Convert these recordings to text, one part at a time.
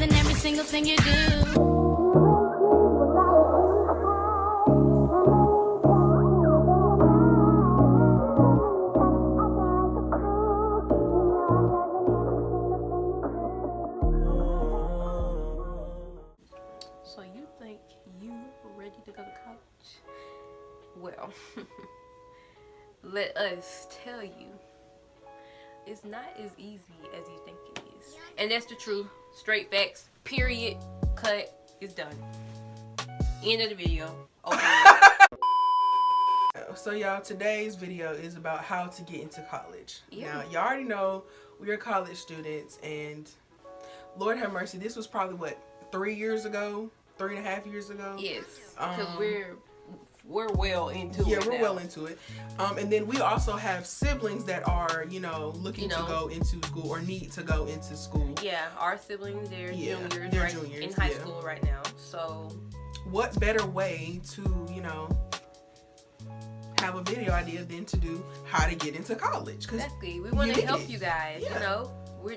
love in every single thing you do. So you think you ready to go to college? Well, let us tell you, it's not as easy as you think it is. And that's the truth. Straight facts. Period. Cut. It's done. End of the video. Over. So y'all, today's video is about how to get into college. Yeah. Now, y'all already know we're college students, and Lord have mercy, this was probably what, 3 years ago? 3.5 years ago? Yes. Because we're well into it. Yeah, we're now. well into it. And then we also have siblings that are, looking to go into school or need to go into school. Yeah, our siblings, they're juniors, they're right, juniors, in high school right now. So what better way to, have a video idea than to do how to get into college? Exactly. We want to help you guys. Yeah.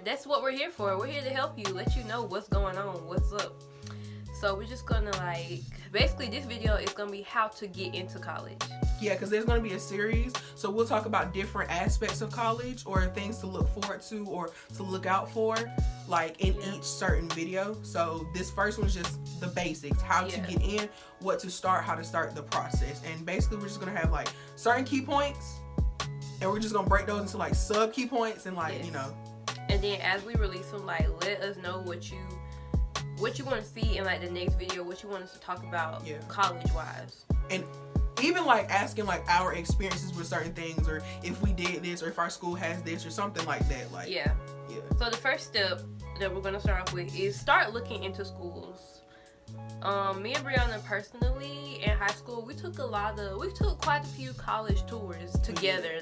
That's what we're here for. We're here to help you, let you know what's going on, what's up. So we're just gonna basically this video is gonna be how to get into college. Yeah, because there's gonna be a series, so we'll talk about different aspects of college or things to look forward to or to look out for, in each certain video. So this first one's just the basics, how to get in, what to start, how to start the process, and basically we're just gonna have certain key points, and we're just gonna break those into sub key points and And then as we release them, let us know what you want to see in the next video, what you want us to talk about college wise. And even asking our experiences with certain things, or if we did this, or if our school has this or something like that. So the first step that we're going to start off with is start looking into schools. Me and Brianna personally in high school, we took quite a few college tours together.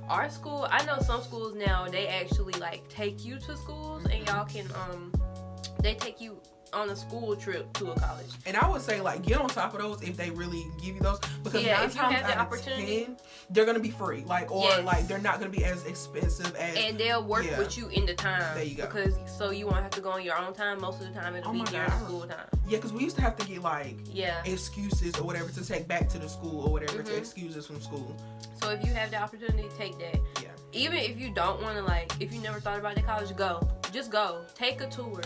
Our school, I know some schools now, they actually take you to schools, and y'all can they take you on a school trip to a college. And I would say get on top of those if they really give you those, because 9 times out of 10 they're gonna be free, they're not gonna be as expensive as, and they'll work with you in the time. There you go. Because so you won't have to go on your own time. Most of the time it'll be during the school time. Yeah, because we used to have to get excuses or whatever to take back to the school or whatever to excuse us from school. So if you have the opportunity, take that. Yeah. Even if you don't want to if you never thought about the college, just go. Take a tour.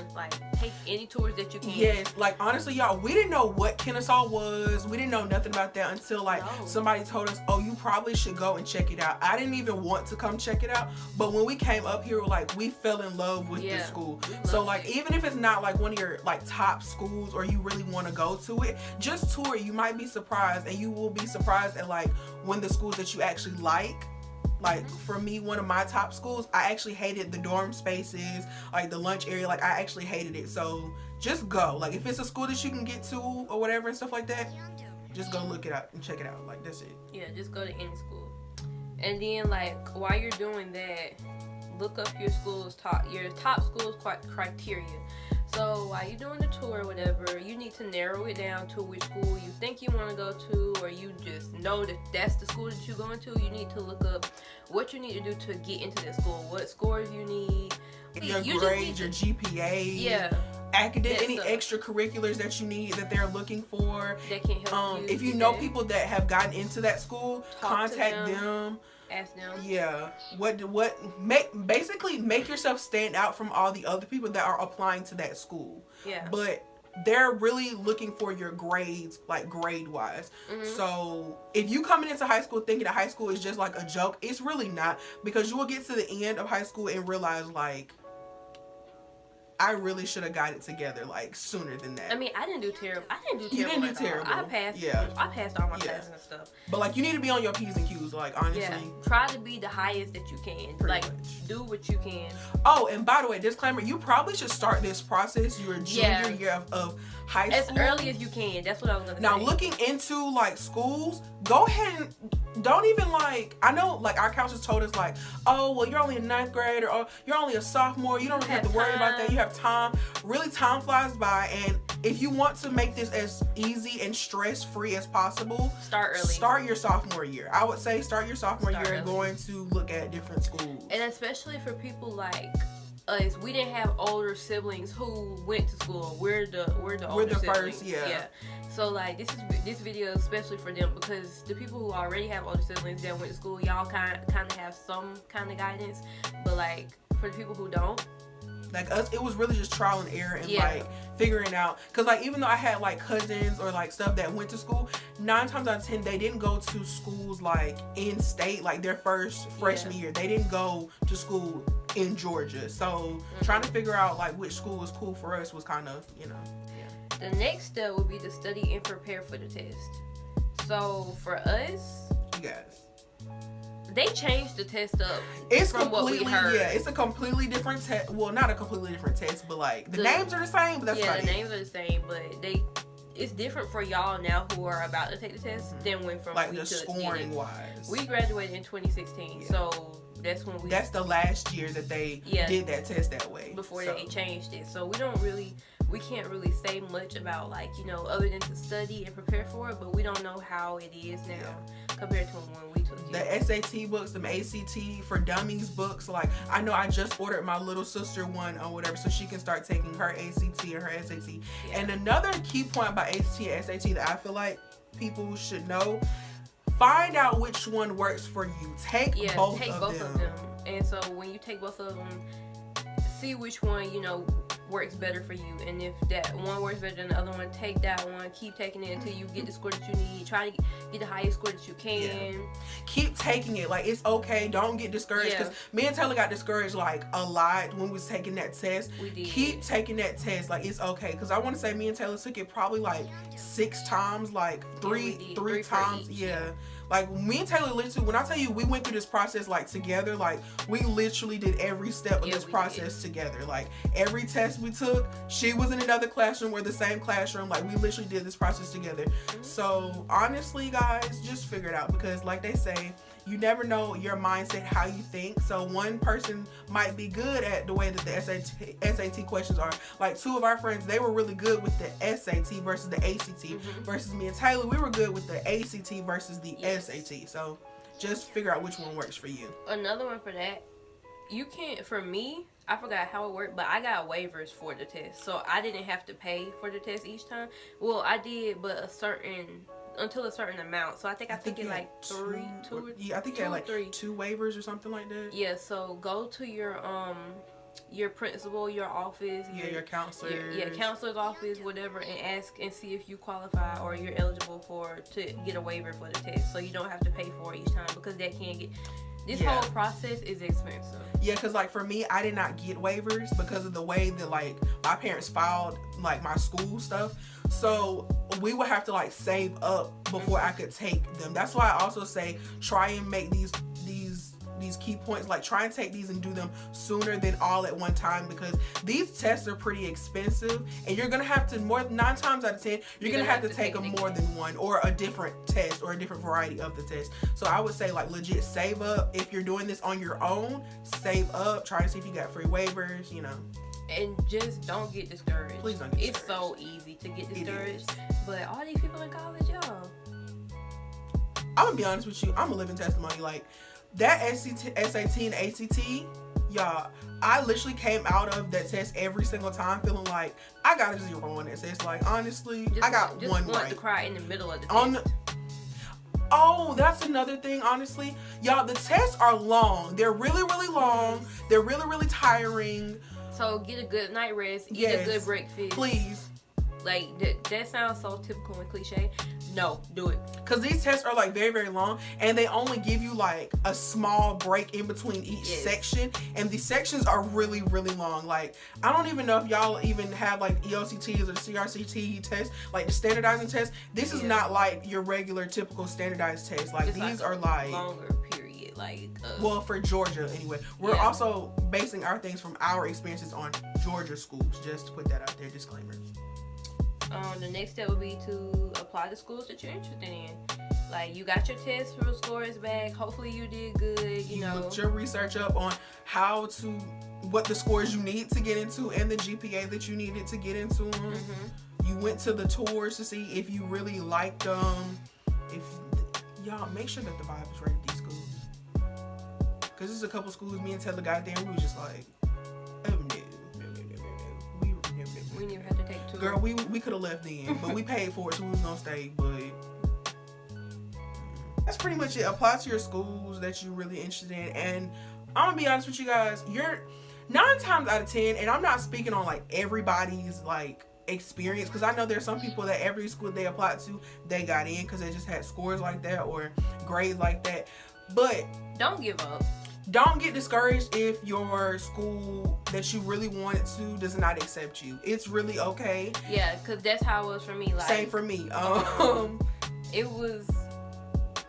Take any tours that you can. Yes, honestly, y'all, we didn't know what Kennesaw was. We didn't know nothing about that until somebody told us, oh, you probably should go and check it out. I didn't even want to come check it out, but when we came up here, we fell in love with the school. So even if it's not one of your top schools, or you really want to go to it, just tour it. You might be surprised, and you will be surprised at when the schools that you actually like. For me, one of my top schools, I actually hated the dorm spaces, the lunch area. I actually hated it. So just go. If it's a school that you can get to or whatever and stuff like that, just go look it up and check it out. That's it. Yeah, just go to any school. And then while you're doing that, look up your top schools criteria. So while you're doing the tour or whatever, you need to narrow it down to which school you think you want to go to, or you just know that that's the school that you're going to. You need to look up what you need to do to get into that school, what scores you need. Your grades, your GPA, academic, any extracurriculars that you need that they're looking for. That can help you. If you know people that have gotten into that school, contact them. Ask them. Yeah. Basically make yourself stand out from all the other people that are applying to that school. Yeah. But they're really looking for your grades, grade wise. So if you coming into high school thinking that high school is just a joke, it's really not, because you will get to the end of high school and realize I really should have got it together sooner than that. I mean, I didn't do terrible. You didn't do terrible. I passed. Yeah. I passed all my classes and stuff. But you need to be on your P's and Q's. Honestly. Yeah. Try to be the highest that you can. Pretty much. Do what you can. Oh, and by the way, disclaimer: you probably should start this process your junior year of high school as early as you can. That's what I was gonna say. Now, looking into schools, go ahead and don't even I know our counselors told us oh, well, you're only a 9th grade, or oh, you're only a sophomore, you don't have to worry about that, you have time. Really, time flies by, and if you want to make this as easy and stress-free as possible, start early. Start your sophomore year. I would say start your sophomore year and going to look at different schools. And especially for people us, we didn't have older siblings who went to school. We're the older siblings. First, yeah. So like this video is especially for them, because the people who already have older siblings that went to school, y'all kind of have some kind of guidance, but like for the people who don't, like us, it was really just trial and error and like figuring out, because like even though I had like cousins or like stuff that went to school, 9 times out of 10 they didn't go to schools like in state, like their first freshman year they didn't go to school in Georgia. So trying to figure out like which school was cool for us was kind of, you know. The next step would be to study and prepare for the test. So for us, you guys, they changed the test up. It's from completely, what we heard. Yeah, it's a completely different test. Well, not a completely different test, but like the names are the same. But that's the names are the same, but it's different for y'all now who are about to take the test than when from like the scoring wise. We graduated in 2016, so that's when that's the last year that they did that test that way before they changed it. So we can't really say much about, like, you know, other than to study and prepare for it, but we don't know how it is now compared to when we took it. The SAT books, the ACT for dummies books, like I know I just ordered my little sister one or whatever, so she can start taking her ACT and her SAT. And another key point about ACT and SAT that I feel like people should know: find out which one works for you. Take both of them. And so when you take both of them, see which one, you know, works better for you. And if that one works better than the other one, take that one. Keep taking it until you get the score that you need. Try to get the highest score that you can. Keep taking it. Like, it's okay. Don't get discouraged. Because me and Taylor got discouraged like a lot when we was taking that test. We did. Keep taking that test. Like, it's okay. Because I want to say me and Taylor took it probably like 6 times. Like three times. Like, me and Taylor literally, when I tell you we went through this process like together, like we literally did every step of this process together. Like, every test we took, she was in another classroom, we're the same classroom. Like, we literally did this process together. So honestly, guys, just figure it out, because like they say, you never know your mindset, how you think. So one person might be good at the way that the SAT questions are. Like, 2 of our friends, they were really good with the SAT versus the ACT. Versus me and Taylor, we were good with the ACT versus the SAT. So just figure out which one works for you. Another one for that, you can't, for me, I forgot how it worked, but I got waivers for the test. So I didn't have to pay for the test each time. Well, I did, but until a certain amount. So I think it like two. I think you had like 2 waivers or something like that. Yeah, so go to your principal, your office, your counselor, counselor's office, whatever, and ask and see if you qualify or you're eligible to get a waiver for the test, so you don't have to pay for it each time, because that can get, this whole process is expensive. Yeah, because like for me, I did not get waivers because of the way that like my parents filed like my school stuff. So we would have to like save up before I could take them. That's why I also say try and make these key points, like try and take these and do them sooner than all at one time, because these tests are pretty expensive, and you're gonna have to 9 times out of 10 you're gonna have to take them more than one, or a different test, or a different variety of the test. So I would say like legit save up. If you're doing this on your own, save up, try to see if you got free waivers, you know. And just don't get discouraged. Please don't get discouraged. It's so easy to get discouraged, but all these people in college, y'all, I'm gonna be honest with you, I'm a living testimony. Like, that SAT and ACT, y'all, I literally came out of that test every single time feeling like I got a 0 on that test. Like, honestly, I got one right. Want to cry in the middle of the test. Oh, that's another thing, honestly. Y'all, the tests are long. They're really, really long. They're really, really tiring. So get a good night rest. Eat a good breakfast. Please. Like, that sounds so typical and cliche. No, do it. Because these tests are like very, very long, and they only give you like a small break in between each section, and these sections are really, really long. Like, I don't even know if y'all even have like ELCTs or CRCT tests, like the standardizing test. This is not like your regular typical standardized test. Like, it's these are like longer period. Like, well, for Georgia anyway. We're also basing our things from our experiences on Georgia schools, just to put that out there, disclaimer. The next step would be to apply to schools that you're interested in. Like, you got your test scores back. Hopefully you did good, you know. Looked your research up on what the scores you need to get into and the GPA that you needed to get into them. You went to the tours to see if you really liked them. Y'all, make sure that the vibe is right at these schools. Because there's a couple schools me and Taylor got there and we were just like, to. Girl, we could have left then, but we paid for it, so we was gonna stay. But that's pretty much it. Apply to your schools that you're really interested in, and I'm gonna be honest with you guys. You're 9 times out of 10, and I'm not speaking on like everybody's like experience, because I know there's some people that every school they applied to, they got in because they just had scores like that or grades like that. But don't give up. Don't get discouraged if your school that you really wanted to does not accept you. It's really okay. Yeah, because that's how it was for me. Like, same for me. It was,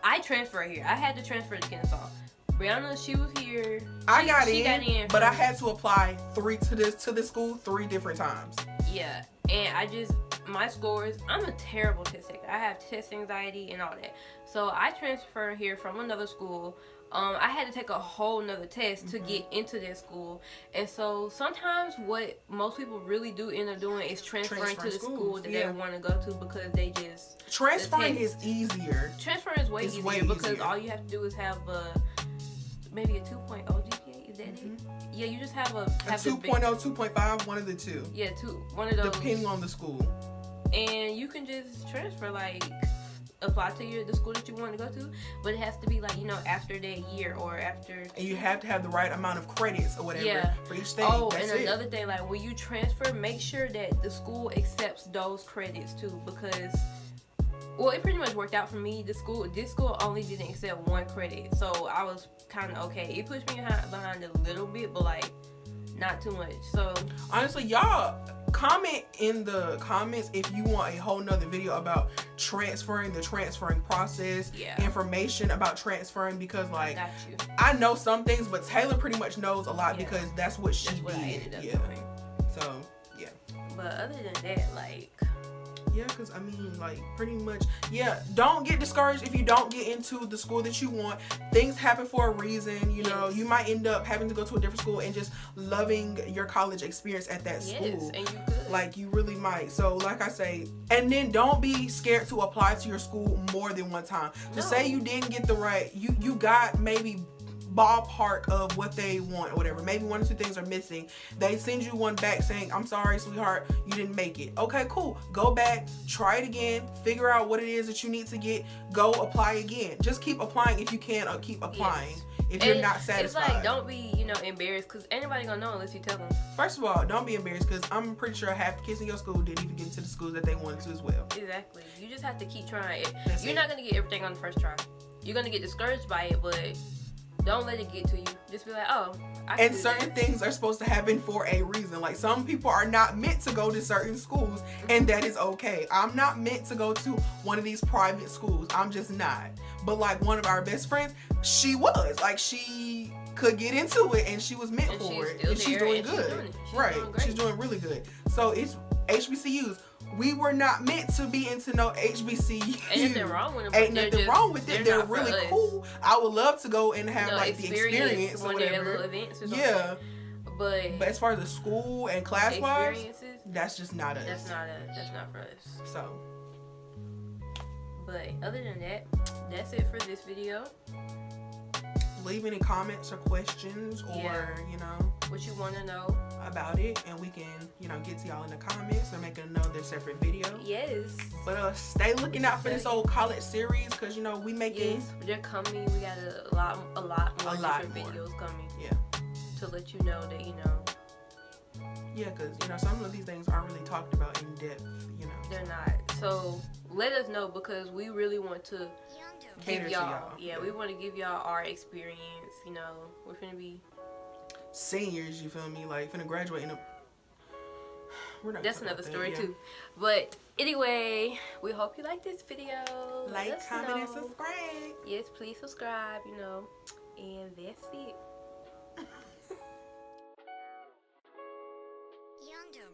I transferred here. I had to transfer to Kennesaw. Brianna, she was here. I got in, but I had to apply to this school 3 different times. Yeah, and my scores, I'm a terrible test taker. I have test anxiety and all that. So I transferred here from another school. I had to take a whole nother test to get into that school. And so sometimes what most people really do end up doing is transferring to the school that they want to go to, because they just... Transferring is easier. Transferring is way easier because all you have to do is have maybe a 2.0 GPA. Is that it? Yeah, you just have a 2.0, 2.5, one of the two. Yeah, one of those. Depending on the school. And you can just transfer, like... apply to the school that you want to go to, but it has to be like, after that year or after. And you have to have the right amount of credits or whatever for each thing. Oh, that's and another thing, like when you transfer, make sure that the school accepts those credits too, because it pretty much worked out for me. This school only didn't accept 1 credit, so I was kind of okay. It pushed me behind a little bit, but like not too much. So honestly, y'all comment in the comments if you want a whole nother video about the transferring process, information about transferring, because like I know some things, but Taylor pretty much knows a lot because that's what she did. I ended up doing. So yeah. But other than that, like. Yeah, because I mean, like, pretty much, don't get discouraged if you don't get into the school that you want. Things happen for a reason, you know. You might end up having to go to a different school and just loving your college experience at that school. And you could. Like, you really might. So, like I say, and then don't be scared to apply to your school more than one time. To say you didn't get the right, you got maybe ballpark of what they want or whatever, maybe 1 or 2 things are missing, they send you one back saying, I'm sorry sweetheart, you didn't make it. Okay, cool, go back, try it again, figure out what it is that you need to get, go apply again. Just keep applying if you can, or keep applying if you're not satisfied. It's like, don't be embarrassed, because anybody gonna know unless you tell them. First of all, don't be embarrassed, because I'm pretty sure half the kids in your school didn't even get into the schools that they wanted to as well. Exactly. You just have to keep trying. You're not gonna get everything on the first try. You're gonna get discouraged by it, but don't let it get to you. Just be like, and certain things are supposed to happen for a reason. Like, some people are not meant to go to certain schools, and that is okay. I'm not meant to go to one of these private schools. I'm just not. But like one of our best friends, she was. Like, she could get into it, and she was meant for it. And she's doing good. She's doing really good. So it's HBCUs. We were not meant to be into no HBCU. Ain't nothing wrong with them. Ain't nothing wrong with it. They're really cool. I would love to go and have like the experience or whatever. Little events or something. Yeah. But as far as the school and class wise, that's just not us. That's not for us. So. But other than that, that's it for this video. Leave any comments or questions or what you want to know about it, and we can get to y'all in the comments or make another separate video. Yes. But stay looking out for this old college series, because we making. Yes, they're coming. We got a lot more videos coming. Yeah. To let you know that Yeah, because some of these things aren't really talked about in depth. They're not. So let us know, because we really want to give y'all. Yeah, we want to give y'all our experience. We're gonna be seniors. You feel me? Like finna graduate in a. That's another story too. But anyway, we hope you like this video. Like, comment, and subscribe. Yes, please subscribe. And that's it. Yonder.